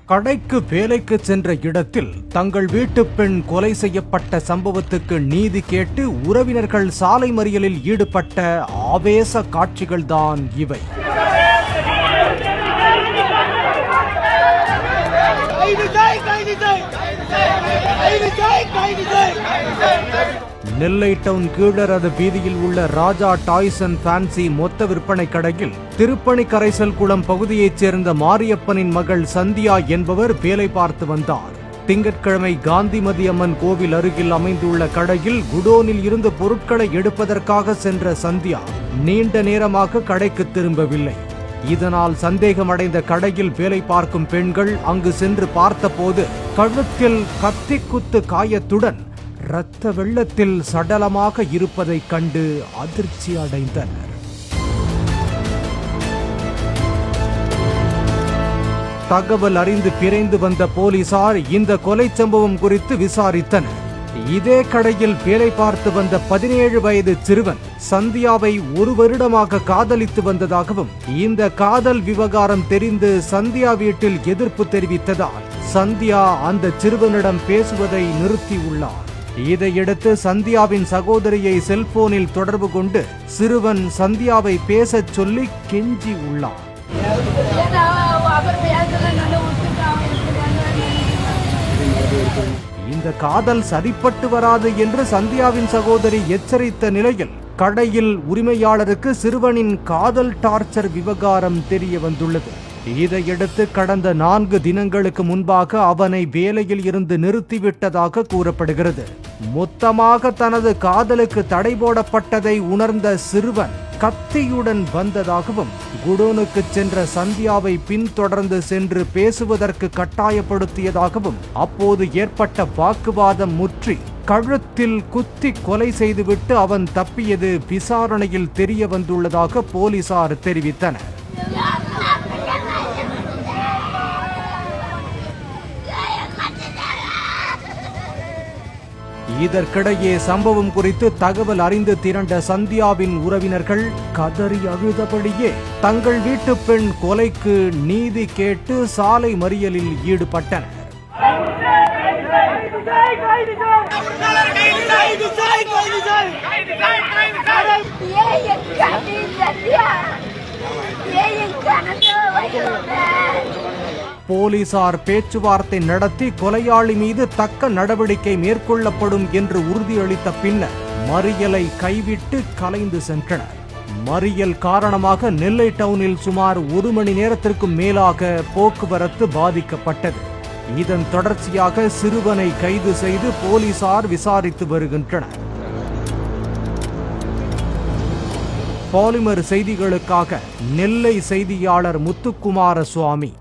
கடைக்கு வேலைக்கு சென்ற இடத்தில் தங்கள் வீட்டு பெண் கொலை செய்யப்பட்ட சம்பவத்துக்கு நீதி கேட்டு உறவினர்கள் சாலை மறியலில் ஈடுபட்ட ஆவேச காட்சிகள்தான் இவை. நெல்லை டவுன் கீழரது வீதியில் உள்ள ராஜா டாய்ஸ் அண்ட் ஃபேன்சி மொத்த விற்பனை கடையில் திருப்பணி கரைசல் குளம் பகுதியைச் சேர்ந்த மாரியப்பனின் மகள் சந்தியா என்பவர் வேலை பார்த்து வந்தார். திங்கட்கிழமை காந்திமதி அம்மன் கோவில் அருகில் அமைந்துள்ள கடையில் குடோனில் இருந்து பொருட்களை எடுப்பதற்காக சென்ற சந்தியா நீண்ட நேரமாக கடைக்கு திரும்பவில்லை. இதனால் சந்தேகமடைந்த கடையில் வேலை பார்க்கும் பெண்கள் அங்கு சென்று பார்த்தபோது கழுத்தில் கத்தி குத்து காயத்துடன் இரத்த வெள்ளத்தில் சடலமாக இருப்பதைக் கண்டு அதிர்ச்சி அடைந்தனர். தகவல் அறிந்து விரைந்து வந்த போலீசார் இந்த கொலை சம்பவம் குறித்து விசாரித்தனர். இதே கடையில் வேலை பார்த்து வந்த 17 வயது சிறுவன் சந்தியாவை 1 வருடமாக காதலித்து வந்ததாகவும் இந்த காதல் விவகாரம் தெரிந்து சந்தியா வீட்டில் எதிர்ப்பு தெரிவித்ததால் சந்தியா அந்த சிறுவனிடம் பேசுவதை நிறுத்தியுள்ளார். இதையடுத்து சந்தியாவின் சகோதரியை செல்போனில் தொடர்பு கொண்டு சிறுவன் சந்தியாவை பேசச் சொல்லி கெஞ்சி உள்ளார். இந்த காதல் சரிப்பட்டு வராது என்று சந்தியாவின் சகோதரி எச்சரித்த நிலையில் கடையில் உரிமையாளருக்கு சிறுவனின் காதல் டார்ச்சர் விவகாரம் தெரிய வந்துள்ளது. இதையடுத்து கடந்த 4 தினங்களுக்கு முன்பாக அவனை வேலையில் இருந்து நிறுத்திவிட்டதாக கூறப்படுகிறது. மொத்தமாக தனது காதலுக்கு தடை போடப்பட்டதை உணர்ந்த சிறுவன் கத்தியுடன் வந்ததாகவும் குடோனுக்கு சென்ற சந்தியாவை பின்தொடர்ந்து சென்று பேசுவதற்கு கட்டாயப்படுத்தியதாகவும் அப்போது ஏற்பட்ட வாக்குவாதம் முற்றி கழுத்தில் குத்தி கொலை செய்துவிட்டு அவன் தப்பியது விசாரணையில் தெரிய வந்துள்ளதாக போலீசார் தெரிவித்தனர். இதற்கிடையே சம்பவம் குறித்து தகவல் அறிந்து திரண்ட சந்தியாவின் உறவினர்கள் கதறி அழுதபடியே தங்கள் வீட்டு பெண் கொலைக்கு நீதி கேட்டு சாலை மறியலில் ஈடுபட்டனர். போலீசார் பேச்சுவார்த்தை நடத்தி கொலையாளி மீது தக்க நடவடிக்கை மேற்கொள்ளப்படும் என்று உறுதியளித்த பின்னர் மறியலை கைவிட்டு கலைந்து சென்றனர். மறியல் காரணமாக நெல்லை டவுனில் சுமார் 1 மணி நேரத்திற்கும் மேலாக போக்குவரத்து பாதிக்கப்பட்டது. இதன் தொடர்ச்சியாக சிறுவனை கைது செய்து போலீசார் விசாரித்து வருகின்றனர். பாலிமர் செய்திகளுக்காக நெல்லை செய்தியாளர் முத்துக்குமார சுவாமி.